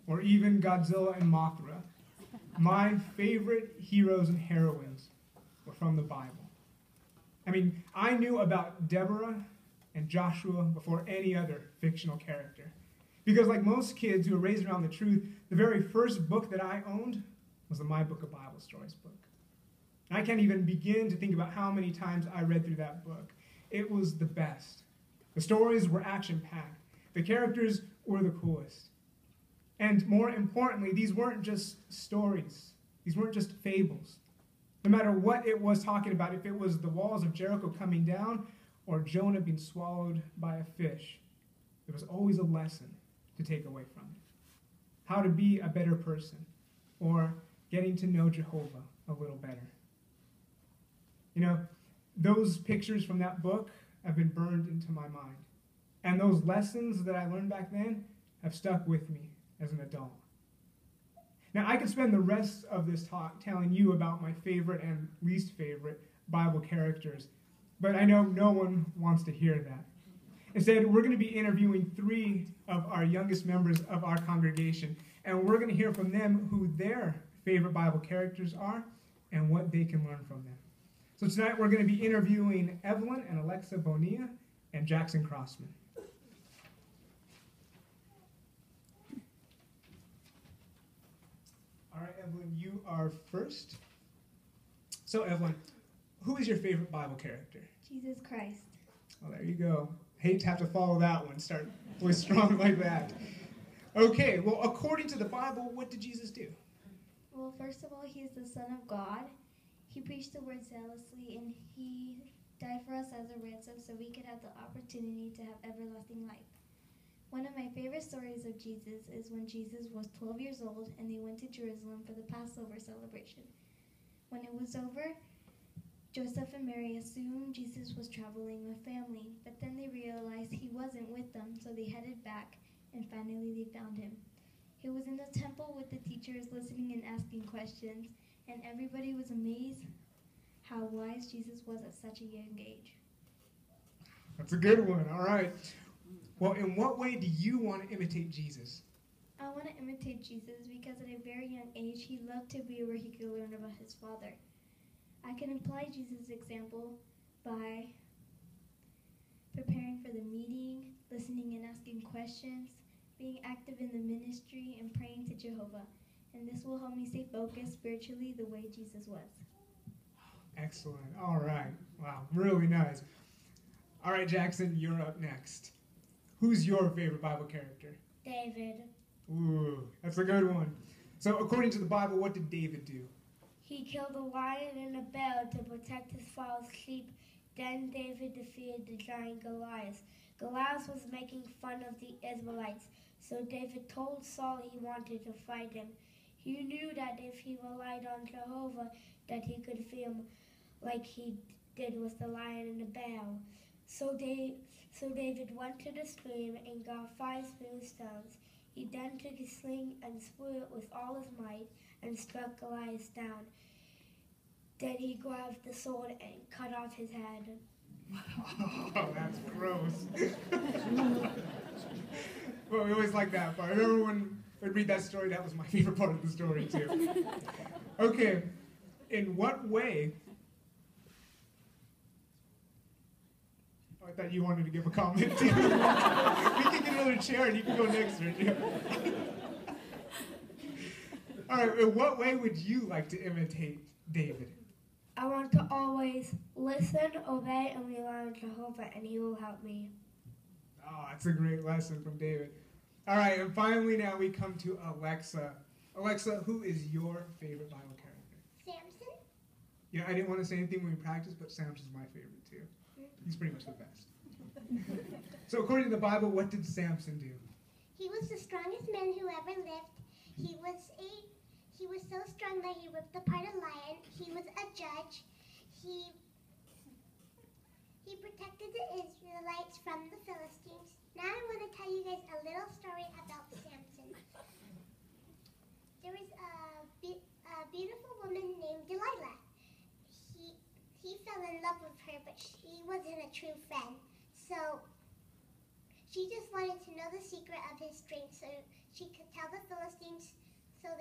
or even Godzilla and Mothra, my favorite heroes and heroines were from the Bible. I mean, I knew about Deborah and Joshua before any other fictional character. Because like most kids who were raised around the truth, the very first book that I owned was the My Book of Bible Stories book. And I can't even begin to think about how many times I read through that book. It was the best. The stories were action-packed. The characters were the coolest. And more importantly, these weren't just stories. These weren't just fables. No matter what it was talking about, if it was the walls of Jericho coming down or Jonah being swallowed by a fish, there was always a lesson to take away from it. How to be a better person, or getting to know Jehovah a little better. You know, those pictures from that book have been burned into my mind. And those lessons that I learned back then have stuck with me as an adult. Now, I could spend the rest of this talk telling you about my favorite and least favorite Bible characters, but I know no one wants to hear that. Instead, we're going to be interviewing 3 of our youngest members of our congregation, and we're going to hear from them who their favorite Bible characters are and what they can learn from them. So tonight, we're going to be interviewing Evelyn and Alexa Bonilla and Jackson Crossman. All right, Evelyn, you are first. So, Evelyn, who is your favorite Bible character? Jesus Christ. Well, there you go. Hate to have to follow that one. Start really strong like that. Okay, well, according to the Bible, what did Jesus do? Well, first of all, he is the Son of God. He preached the word zealously, and he died for us as a ransom so we could have the opportunity to have everlasting life. One of my favorite stories of Jesus is when Jesus was 12 years old and they went to Jerusalem for the Passover celebration. When it was over, Joseph and Mary assumed Jesus was traveling with family, but then they realized he wasn't with them, so they headed back, and finally they found him. He was in the temple with the teachers listening and asking questions, and everybody was amazed how wise Jesus was at such a young age. That's a good one. All right. Well, in what way do you want to imitate Jesus? I want to imitate Jesus because at a very young age, he loved to be where he could learn about his Father. I can apply Jesus' example by preparing for the meeting, listening and asking questions, being active in the ministry, and praying to Jehovah. And this will help me stay focused spiritually the way Jesus was. Excellent. All right. Wow, really nice. All right, Jackson, you're up next. Who's your favorite Bible character? David. Ooh, that's a good one. So according to the Bible, what did David do? He killed a lion and a bear to protect his father's sheep. Then David defeated the giant Goliath. Goliath was making fun of the Israelites, so David told Saul he wanted to fight him. He knew that if he relied on Jehovah, that he could free him like he did with the lion and the bear. So David went to the stream and got 5 smooth stones. He then took his sling and threw it with all his might and struck Goliath down. Then he grabbed the sword and cut off his head. Oh, that's gross. Well, we always like that part. I remember when I'd read that story, that was my favorite part of the story, too. Okay, in what way... Oh, I thought you wanted to give a comment, too. We can get another chair and you can go next, Sergio. All right, in what way would you like to imitate David? I want to always listen, obey, and rely on Jehovah, and he will help me. Oh, that's a great lesson from David. All right, and finally now we come to Alexa. Alexa, who is your favorite Bible character? Samson? Yeah, I didn't want to say anything when we practiced, but Samson's my favorite too. He's pretty much the best. So according to the Bible, what did Samson do? He was the strongest man who ever lived. He was so strong that he ripped apart a lion. He was a judge. He protected the Israelites from the Philistines. Now I want to tell you guys a little story about Samson. There was a beautiful woman named Delilah. He fell in love with her, but she wasn't a true friend. So she just wanted to know the secret of his strength so she could tell the Philistines so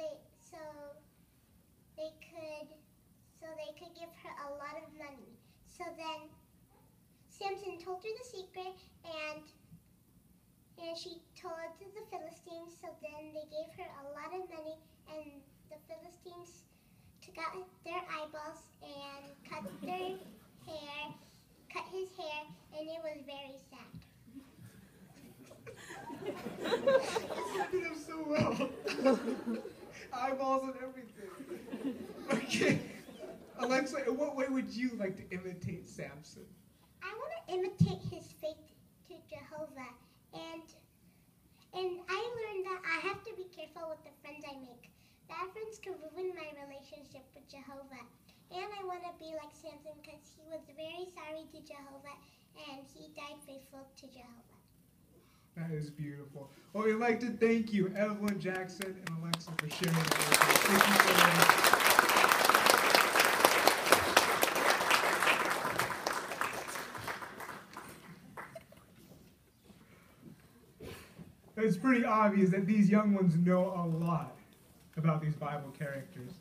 they could give her a lot of money. So then Samson told her the secret, and she told the Philistines. So then they gave her a lot of money, and the Philistines took out their eyeballs and cut his hair, and it was very sad. You did him so well. Eyeballs and everything. Okay. Alexa, in what way would you like to imitate Samson? I want to imitate his faith to Jehovah, and I learned that I have to be careful with the friends I make. Bad friends can ruin my relationship with Jehovah. And I want to be like Samson because he was very sorry to Jehovah and he died faithful to Jehovah. That is beautiful. Well, we'd like to thank you, Evelyn Jackson and Alexa, for sharing that with us. Thank you so much. It's pretty obvious that these young ones know a lot about these Bible characters.